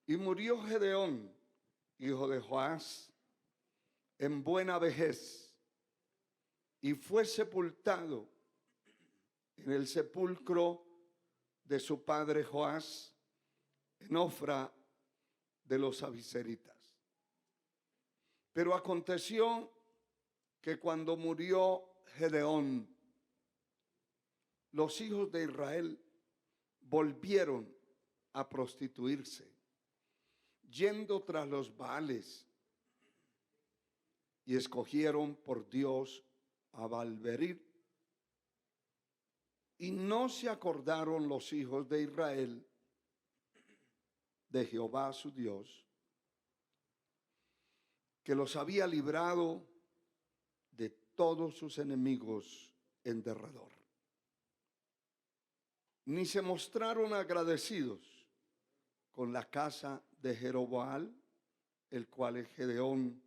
Y murió Gedeón, hijo de Joás, en buena vejez, y fue sepultado en el sepulcro de su padre Joás, en Ofra de los Abiseritas. Pero aconteció que cuando murió Gedeón, los hijos de Israel volvieron a prostituirse, yendo tras los Baales, y escogieron por Dios a Baal-berith. Y no se acordaron los hijos de Israel de Jehová su Dios, que los había librado de todos sus enemigos en derredor. Ni se mostraron agradecidos con la casa de Jeroboam, el cual es Gedeón,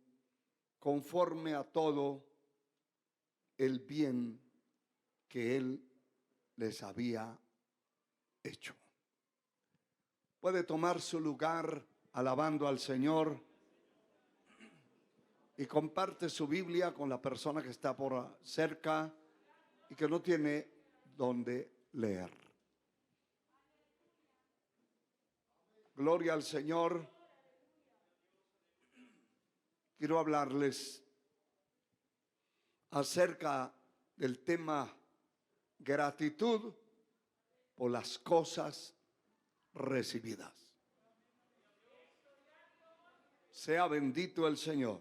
conforme a todo el bien que él les había hecho. Puede tomar su lugar alabando al Señor y comparte su Biblia con la persona que está por cerca y que no tiene donde leer. Gloria al Señor. Quiero hablarles acerca del tema gratitud por las cosas recibidas. Sea bendito el Señor.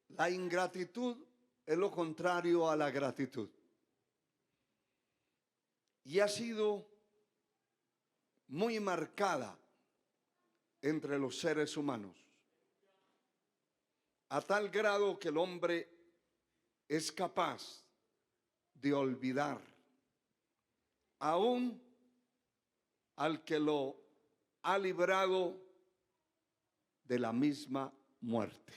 La ingratitud es lo contrario a la gratitud. Y ha sido muy marcada entre los seres humanos, a tal grado que el hombre es capaz de olvidar aún al que lo ha librado de la misma muerte.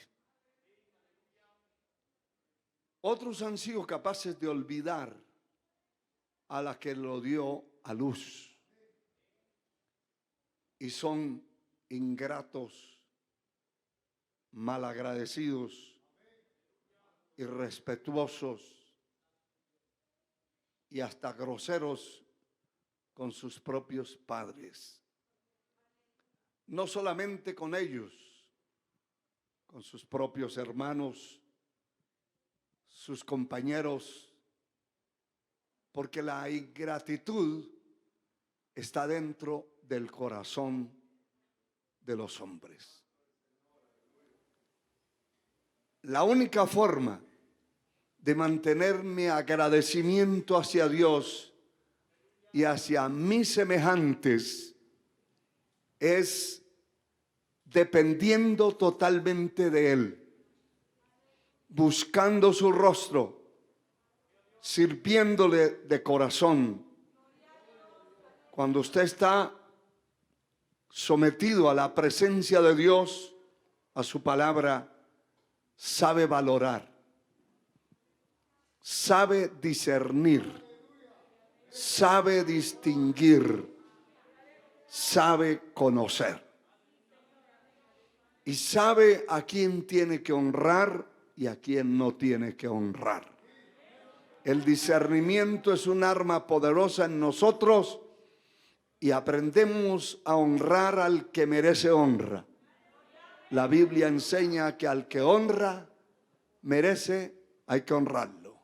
Otros han sido capaces de olvidar a la que lo dio a luz y son ingratos, malagradecidos, irrespetuosos y hasta groseros con sus propios padres. No solamente con ellos, con sus propios hermanos, sus compañeros, porque la ingratitud está dentro del corazón de los hombres. La única forma de mantener mi agradecimiento hacia Dios y hacia mis semejantes es dependiendo totalmente de Él, buscando su rostro, sirviéndole de corazón. Cuando usted está sometido a la presencia de Dios, a su palabra, sabe valorar, sabe discernir, sabe distinguir, sabe conocer y sabe a quién tiene que honrar y a quién no tiene que honrar. El discernimiento es un arma poderosa en nosotros y aprendemos a honrar al que merece honra. La Biblia enseña que al que honra merece, hay que honrarlo.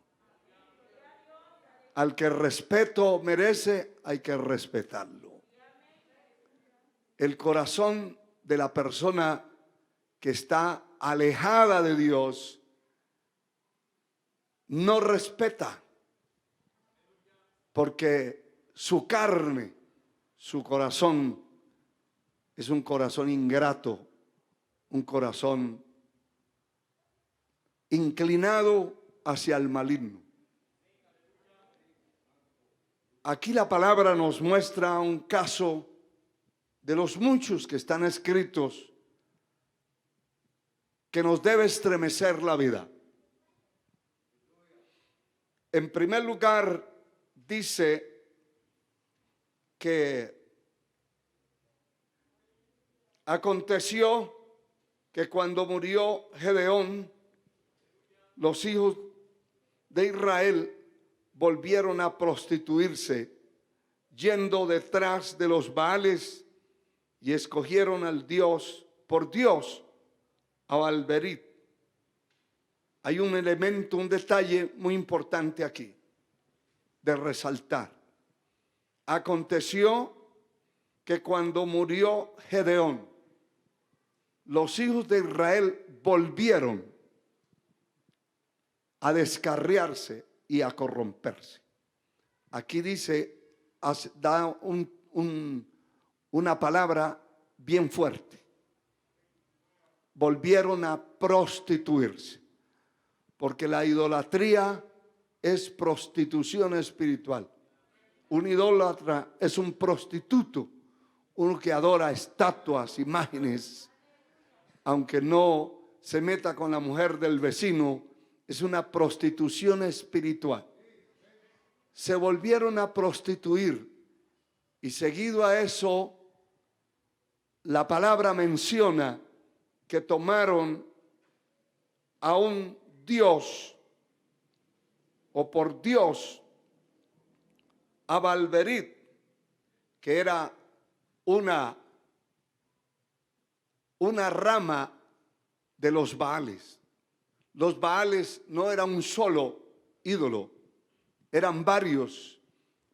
Al que respeto merece, hay que respetarlo. El corazón de la persona que está alejada de Dios no respeta, porque su carne, su corazón es un corazón ingrato, un corazón inclinado hacia el maligno. Aquí la palabra nos muestra un caso de los muchos que están escritos que nos debe estremecer la vida. En primer lugar, dice que aconteció que cuando murió Gedeón, los hijos de Israel volvieron a prostituirse, yendo detrás de los Baales, y escogieron al Dios, por Dios, a Baalberit. Hay un elemento, un detalle muy importante aquí de resaltar. Aconteció que cuando murió Gedeón, los hijos de Israel volvieron a descarriarse y a corromperse. Aquí dice, da una palabra bien fuerte. Volvieron a prostituirse, porque la idolatría es prostitución espiritual. Un idólatra es un prostituto, uno que adora estatuas, imágenes, aunque no se meta con la mujer del vecino, es una prostitución espiritual. Se volvieron a prostituir y seguido a eso, la palabra menciona que tomaron a un dios o por Dios a Baalberit, que era una rama de los Baales. Los Baales no era un solo ídolo, eran varios,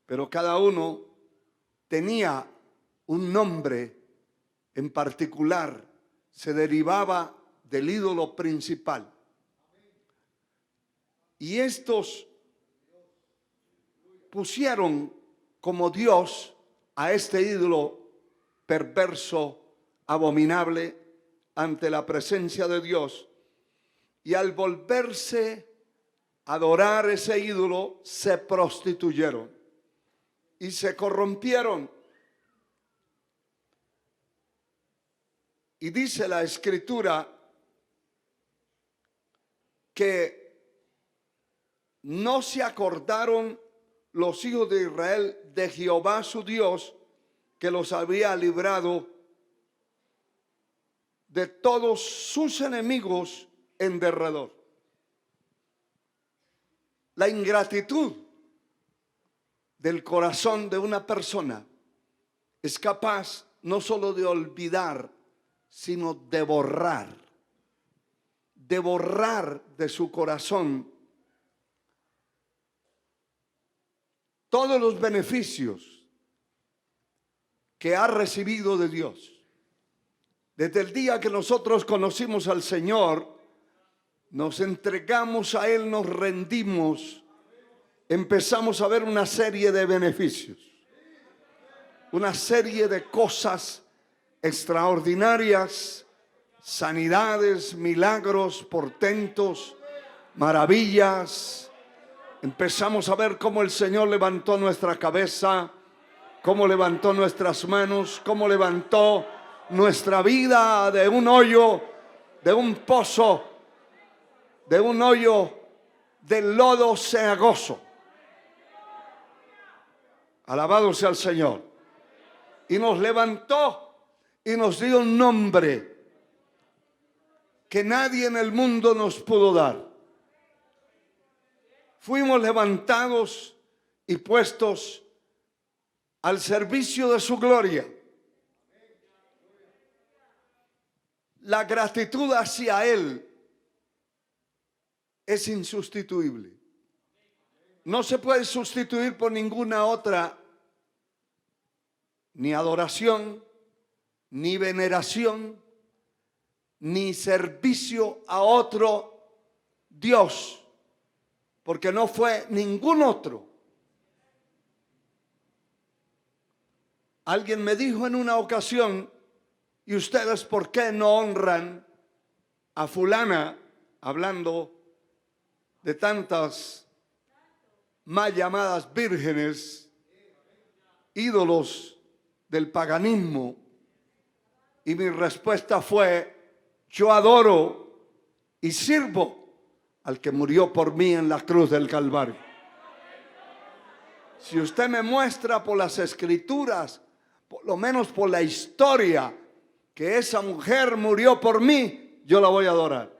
pero cada uno tenía un nombre en particular, se derivaba del ídolo principal. Y estos pusieron como Dios a este ídolo perverso, abominable, ante la presencia de Dios. Y al volverse a adorar ese ídolo, se prostituyeron y se corrompieron. Y dice la Escritura que no se acordaron los hijos de Israel de Jehová su Dios, que los había librado de todos sus enemigos en derredor. La ingratitud del corazón de una persona es capaz no solo de olvidar, sino de borrar de su corazón todos los beneficios que ha recibido de Dios. Desde el día que nosotros conocimos al Señor, nos entregamos a Él, nos rendimos, empezamos a ver una serie de beneficios, una serie de cosas extraordinarias, sanidades, milagros, portentos, maravillas. Empezamos a ver cómo el Señor levantó nuestra cabeza, cómo levantó nuestras manos, cómo levantó nuestra vida de un hoyo, de un pozo, de un hoyo de lodo cenagoso. Alabado sea el Señor. Y nos levantó y nos dio un nombre que nadie en el mundo nos pudo dar. Fuimos levantados y puestos al servicio de su gloria. La gratitud hacia Él es insustituible. No se puede sustituir por ninguna otra, ni adoración, ni veneración, ni servicio a otro Dios, porque no fue ningún otro. Alguien me dijo en una ocasión, ¿y ustedes por qué no honran a fulana? Hablando de tantas mal llamadas vírgenes, ídolos del paganismo. Y mi respuesta fue, yo adoro y sirvo al que murió por mí en la cruz del Calvario. Si usted me muestra por las escrituras, por lo menos por la historia, que esa mujer murió por mí, yo la voy a adorar.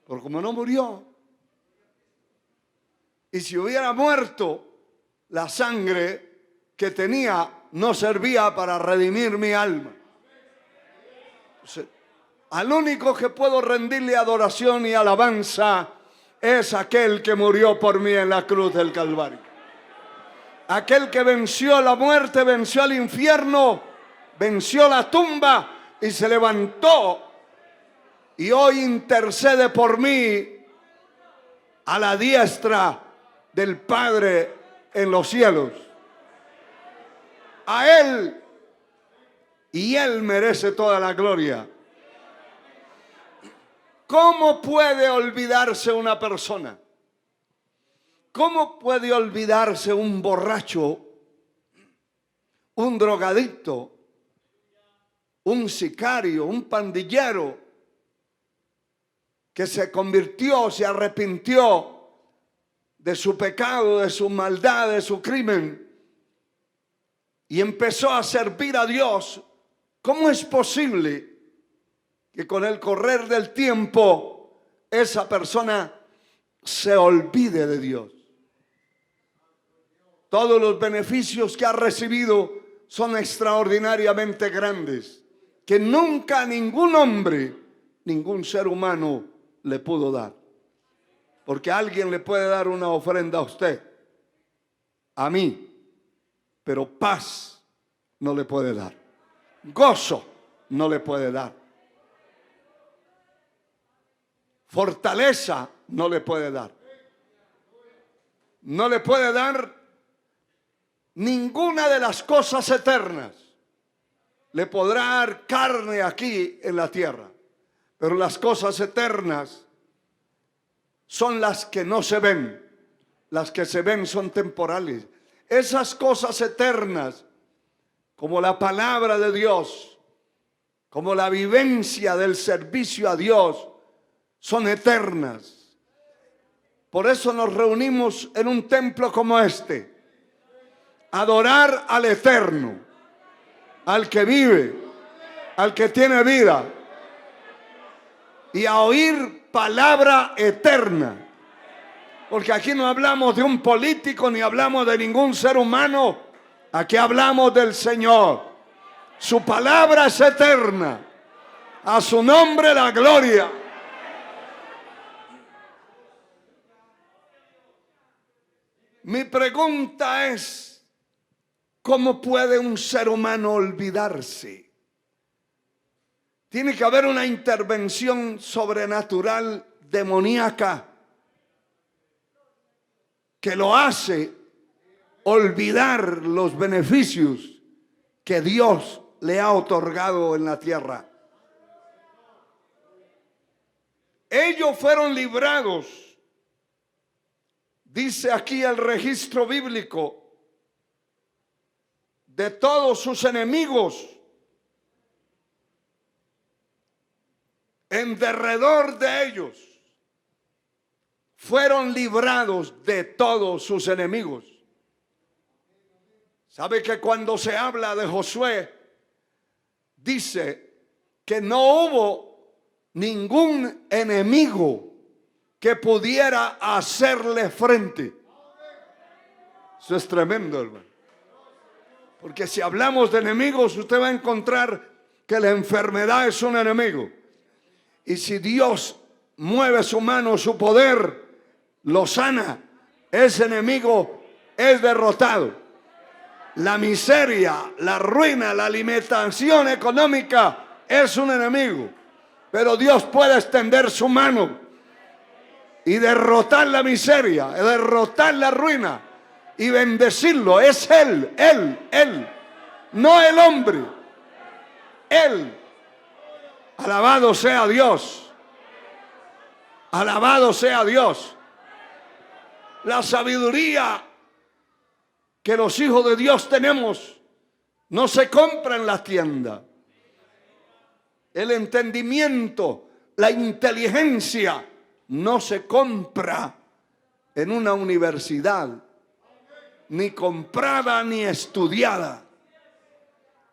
Pero como no murió, y si hubiera muerto, la sangre que tenía no servía para redimir mi alma. Entonces, al único que puedo rendirle adoración y alabanza es aquel que murió por mí en la cruz del Calvario. Aquel que venció la muerte, venció el infierno, venció la tumba y se levantó. Y hoy intercede por mí a la diestra del Padre en los cielos. A Él, y Él merece toda la gloria. ¿Cómo puede olvidarse una persona? ¿Cómo puede olvidarse un borracho, un drogadicto, un sicario, un pandillero que se convirtió, se arrepintió de su pecado, de su maldad, de su crimen y empezó a servir a Dios? ¿Cómo es posible que con el correr del tiempo esa persona se olvide de Dios? Todos los beneficios que ha recibido son extraordinariamente grandes, que nunca ningún hombre, ningún ser humano le pudo dar. Porque alguien le puede dar una ofrenda a usted, a mí, pero paz no le puede dar, gozo no le puede dar, fortaleza no le puede dar, no le puede dar ninguna de las cosas eternas. Le podrá dar carne aquí en la tierra, pero las cosas eternas son las que no se ven. Las que se ven son temporales. Esas cosas eternas, como la palabra de Dios, como la vivencia del servicio a Dios, son eternas. Por eso nos reunimos en un templo como este, a adorar al eterno, al que vive, al que tiene vida, y a oír palabra eterna. Porque aquí no hablamos de un político ni hablamos de ningún ser humano. Aquí hablamos del Señor. Su palabra es eterna. A su nombre la gloria. Mi pregunta es, ¿cómo puede un ser humano olvidarse? Tiene que haber una intervención sobrenatural, demoníaca, que lo hace olvidar los beneficios que Dios le ha otorgado en la tierra. Ellos fueron librados, dice aquí el registro bíblico, de todos sus enemigos. En derredor de ellos fueron librados de todos sus enemigos. ¿Sabe que cuando se habla de Josué, dice que no hubo ningún enemigo que pudiera hacerle frente? Eso es tremendo, hermano. Porque si hablamos de enemigos, usted va a encontrar que la enfermedad es un enemigo. Y si Dios mueve su mano, su poder, lo sana, ese enemigo es derrotado. La miseria, la ruina, la limitación económica es un enemigo. Pero Dios puede extender su mano y derrotar la miseria, derrotar la ruina y bendecirlo. Es Él, no el hombre, Él. Alabado sea Dios. Alabado sea Dios. La sabiduría que los hijos de Dios tenemos no se compra en la tienda. El entendimiento, la inteligencia no se compra en una universidad, ni comprada ni estudiada.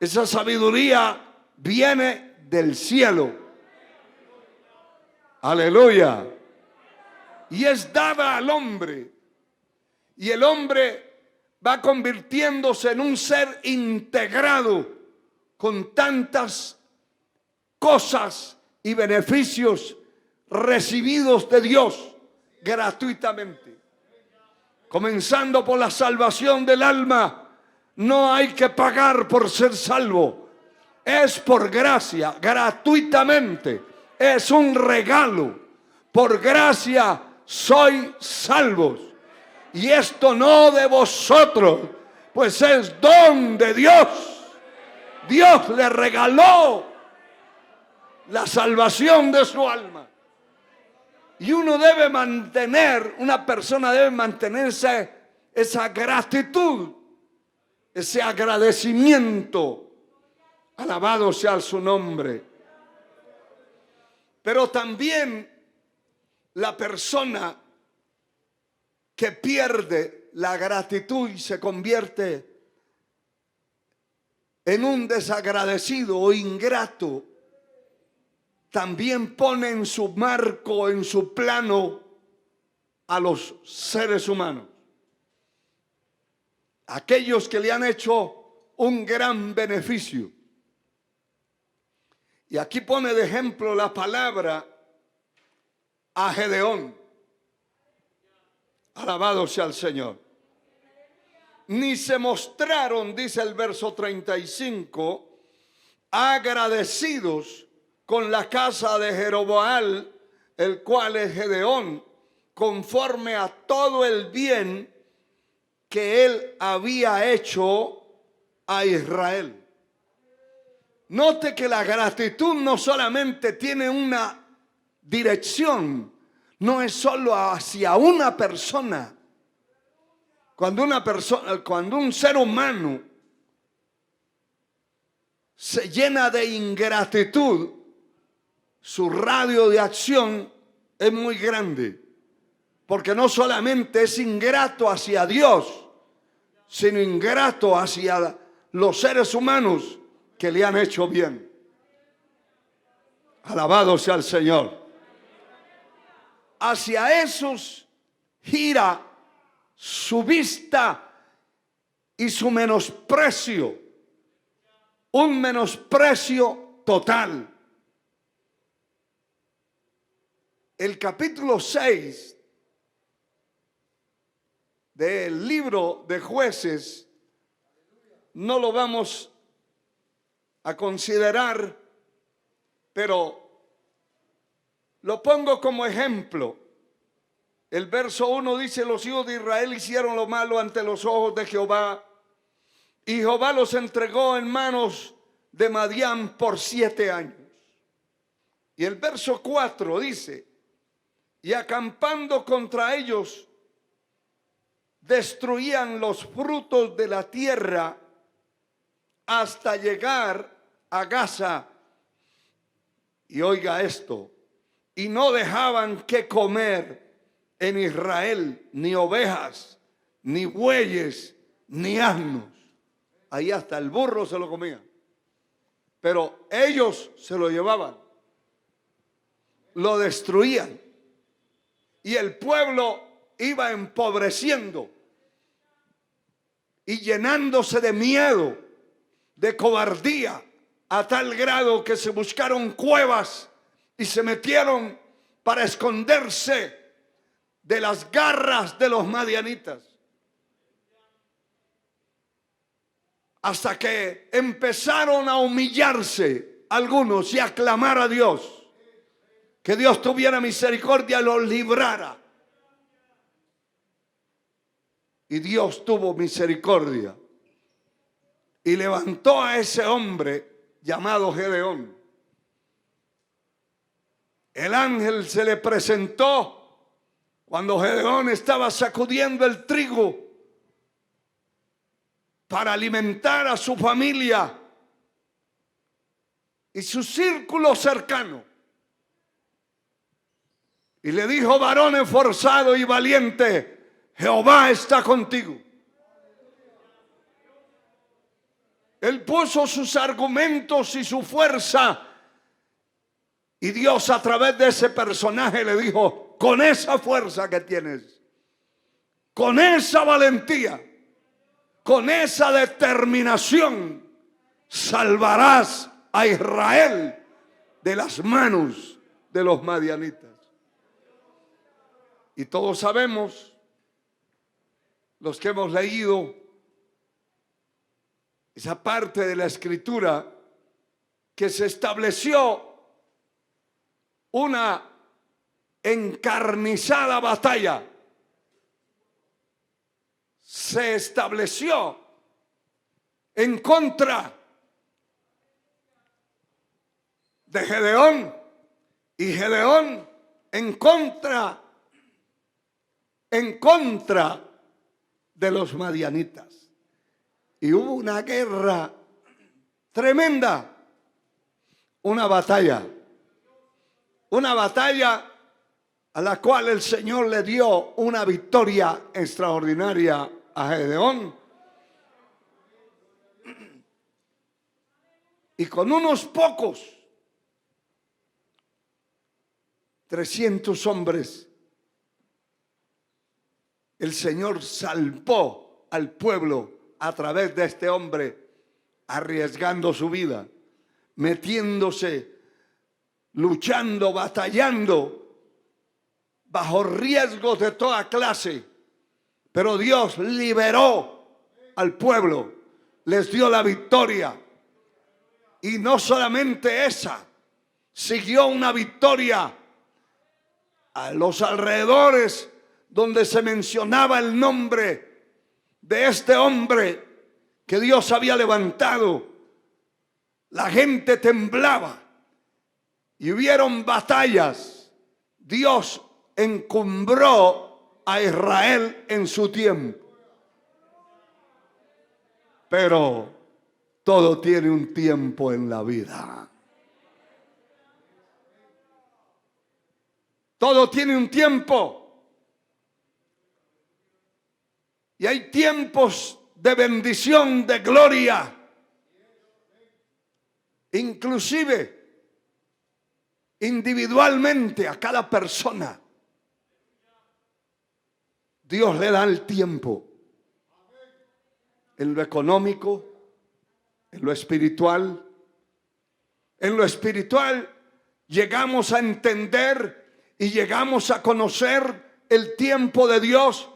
Esa sabiduría viene del cielo. Aleluya. Y es dada al hombre. Y el hombre va convirtiéndose en un ser integrado con tantas cosas y beneficios recibidos de Dios gratuitamente. Comenzando por la salvación del alma. No hay que pagar por ser salvo. Es por gracia, gratuitamente. Es un regalo. Por gracia sois salvos. Y esto no de vosotros, pues es don de Dios. Dios le regaló la salvación de su alma. Y uno debe mantener, una persona debe mantenerse esa gratitud, ese agradecimiento. Alabado sea su nombre. Pero también la persona que pierde la gratitud y se convierte en un desagradecido o ingrato, también pone en su marco, en su plano, a los seres humanos. Aquellos que le han hecho un gran beneficio. Y aquí pone de ejemplo la palabra a Gedeón. Alabado sea el Señor. Ni se mostraron, dice el verso 35, agradecidos con la casa de Jeroboam, el cual es Gedeón, conforme a todo el bien que él había hecho a Israel. Note que la gratitud no solamente tiene una dirección, no es solo hacia una persona. Cuando un ser humano se llena de ingratitud, su radio de acción es muy grande. Porque no solamente es ingrato hacia Dios, sino ingrato hacia los seres humanos que le han hecho bien. Alabado sea el Señor. Hacia esos gira su vista y su menosprecio. Un menosprecio total. El capítulo 6 del libro de Jueces no lo vamos a considerar, pero lo pongo como ejemplo. El verso 1 dice: los hijos de Israel hicieron lo malo ante los ojos de Jehová, y Jehová los entregó en manos de Madián por 7 años. Y el verso 4 dice: y acampando contra ellos, destruían los frutos de la tierra hasta llegar a Gaza. Y oiga esto: y no dejaban que comer en Israel ni ovejas, ni bueyes, ni asnos. Ahí hasta el burro se lo comían. Pero ellos se lo llevaban, lo destruían. Y el pueblo iba empobreciendo y llenándose de miedo, de cobardía, a tal grado que se buscaron cuevas y se metieron para esconderse de las garras de los madianitas. Hasta que empezaron a humillarse algunos y a clamar a Dios, que Dios tuviera misericordia y los librara. Y Dios tuvo misericordia y levantó a ese hombre llamado Gedeón. El ángel se le presentó cuando Gedeón estaba sacudiendo el trigo para alimentar a su familia y su círculo cercano. Y le dijo: varón esforzado y valiente, Jehová está contigo. Él puso sus argumentos y su fuerza. Y Dios, a través de ese personaje, le dijo: con esa fuerza que tienes, con esa valentía, con esa determinación, salvarás a Israel de las manos de los madianitas. Y todos sabemos, los que hemos leído esa parte de la escritura, que se estableció una encarnizada batalla. Se estableció en contra de Gedeón, y Gedeón en contra de los madianitas. Y hubo una guerra tremenda, una batalla a la cual el Señor le dio una victoria extraordinaria a Gedeón. Y con unos pocos, 300 hombres, el Señor salvó al pueblo a través de este hombre, arriesgando su vida, metiéndose, luchando, batallando, bajo riesgos de toda clase. Pero Dios liberó al pueblo, les dio la victoria. Y no solamente esa, siguió una victoria a los alrededores donde se mencionaba el nombre de este hombre que Dios había levantado. La gente temblaba y hubieron batallas. Dios encumbró a Israel en su tiempo. Pero todo tiene un tiempo en la vida. Todo tiene un tiempo. Y hay tiempos de bendición, de gloria. Inclusive, individualmente a cada persona, Dios le da el tiempo. En lo económico, en lo espiritual. En lo espiritual llegamos a entender y llegamos a conocer el tiempo de Dios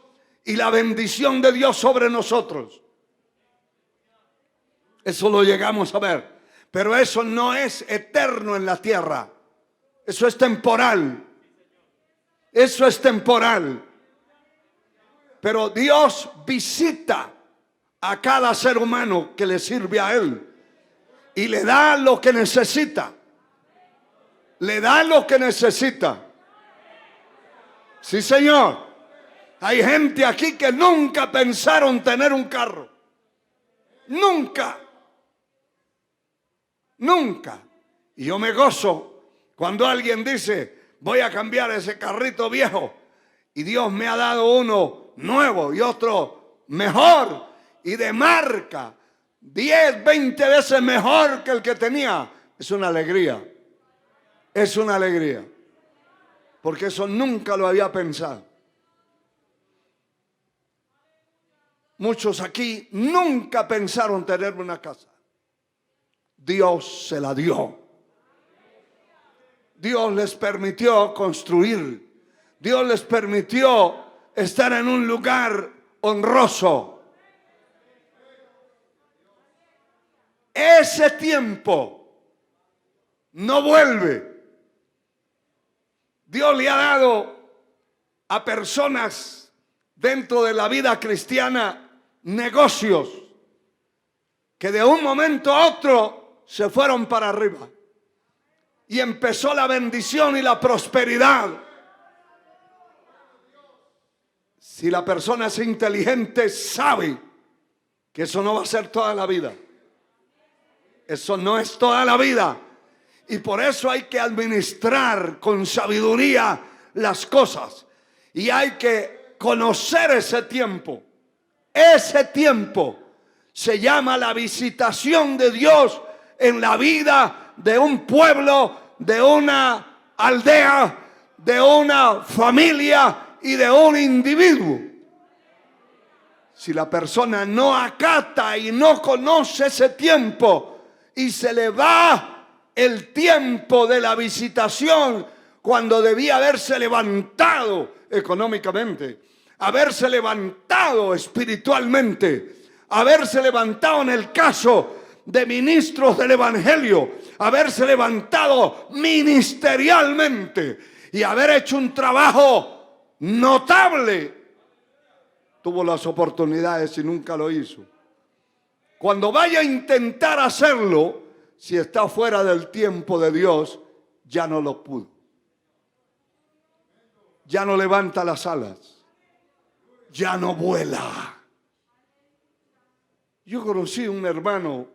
y la bendición de Dios sobre nosotros. Eso lo llegamos a ver. Pero eso no es eterno en la tierra. Eso es temporal. Eso es temporal. Pero Dios visita a cada ser humano que le sirve a Él y le da lo que necesita. Le da lo que necesita. Sí, Señor. Hay gente aquí que nunca pensaron tener un carro. Nunca. Nunca. Y yo me gozo cuando alguien dice: voy a cambiar ese carrito viejo y Dios me ha dado uno nuevo y otro mejor y de marca, 10, 20 veces mejor que el que tenía. Es una alegría. Es una alegría. Porque eso nunca lo había pensado. Muchos aquí nunca pensaron tener una casa. Dios se la dio. Dios les permitió construir. Dios les permitió estar en un lugar honroso. Ese tiempo no vuelve. Dios le ha dado a personas dentro de la vida cristiana negocios que de un momento a otro se fueron para arriba y empezó la bendición y la prosperidad. Si la persona es inteligente, sabe que eso no va a ser toda la vida. Eso no es toda la vida. Y por eso hay que administrar con sabiduría las cosas. Y hay que conocer ese tiempo. Ese tiempo se llama la visitación de Dios en la vida de un pueblo, de una aldea, de una familia y de un individuo. Si la persona no acata y no conoce ese tiempo y se le va el tiempo de la visitación cuando debía haberse levantado económicamente, haberse levantado espiritualmente, haberse levantado en el caso de ministros del evangelio, haberse levantado ministerialmente y haber hecho un trabajo notable, tuvo las oportunidades y nunca lo hizo. Cuando vaya a intentar hacerlo, si está fuera del tiempo de Dios, ya no lo pudo. Ya no levanta las alas. Ya no vuela. Yo conocí un hermano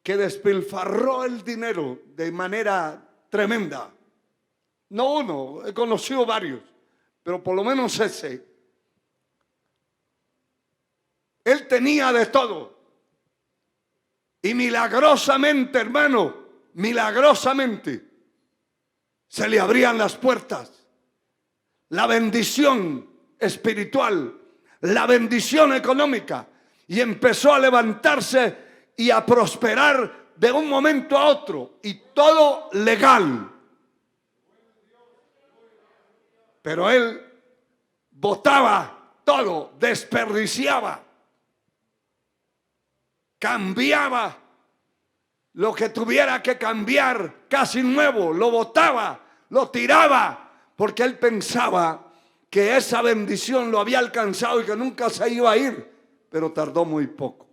que despilfarró el dinero de manera tremenda. No uno, he conocido varios, pero por lo menos ese. Él tenía de todo. Y milagrosamente, hermano, milagrosamente, se le abrían las puertas. La bendición espiritual, la bendición económica. Y empezó a levantarse y a prosperar de un momento a otro. Y todo legal. Pero él botaba todo, desperdiciaba. Cambiaba lo que tuviera que cambiar, casi nuevo, lo botaba, lo tiraba, porque él pensaba que esa bendición lo había alcanzado y que nunca se iba a ir, pero tardó muy poco.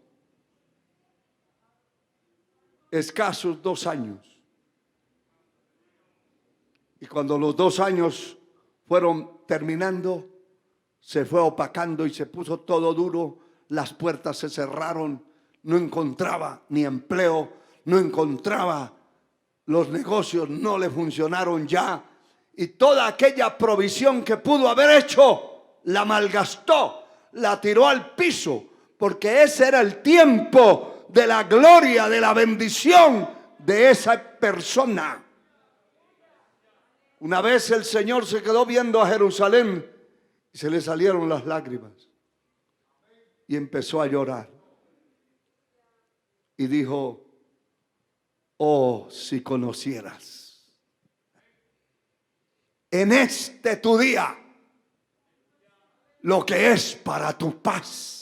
Escasos 2 años. Y cuando los 2 años fueron terminando, se fue opacando y se puso todo duro, las puertas se cerraron. No encontraba ni empleo, no encontraba, los negocios no le funcionaron ya. Y toda aquella provisión que pudo haber hecho, la malgastó, la tiró al piso, porque ese era el tiempo de la gloria, de la bendición de esa persona. Una vez el Señor se quedó viendo a Jerusalén y se le salieron las lágrimas y empezó a llorar. Y dijo: oh, si conocieras en este tu día lo que es para tu paz.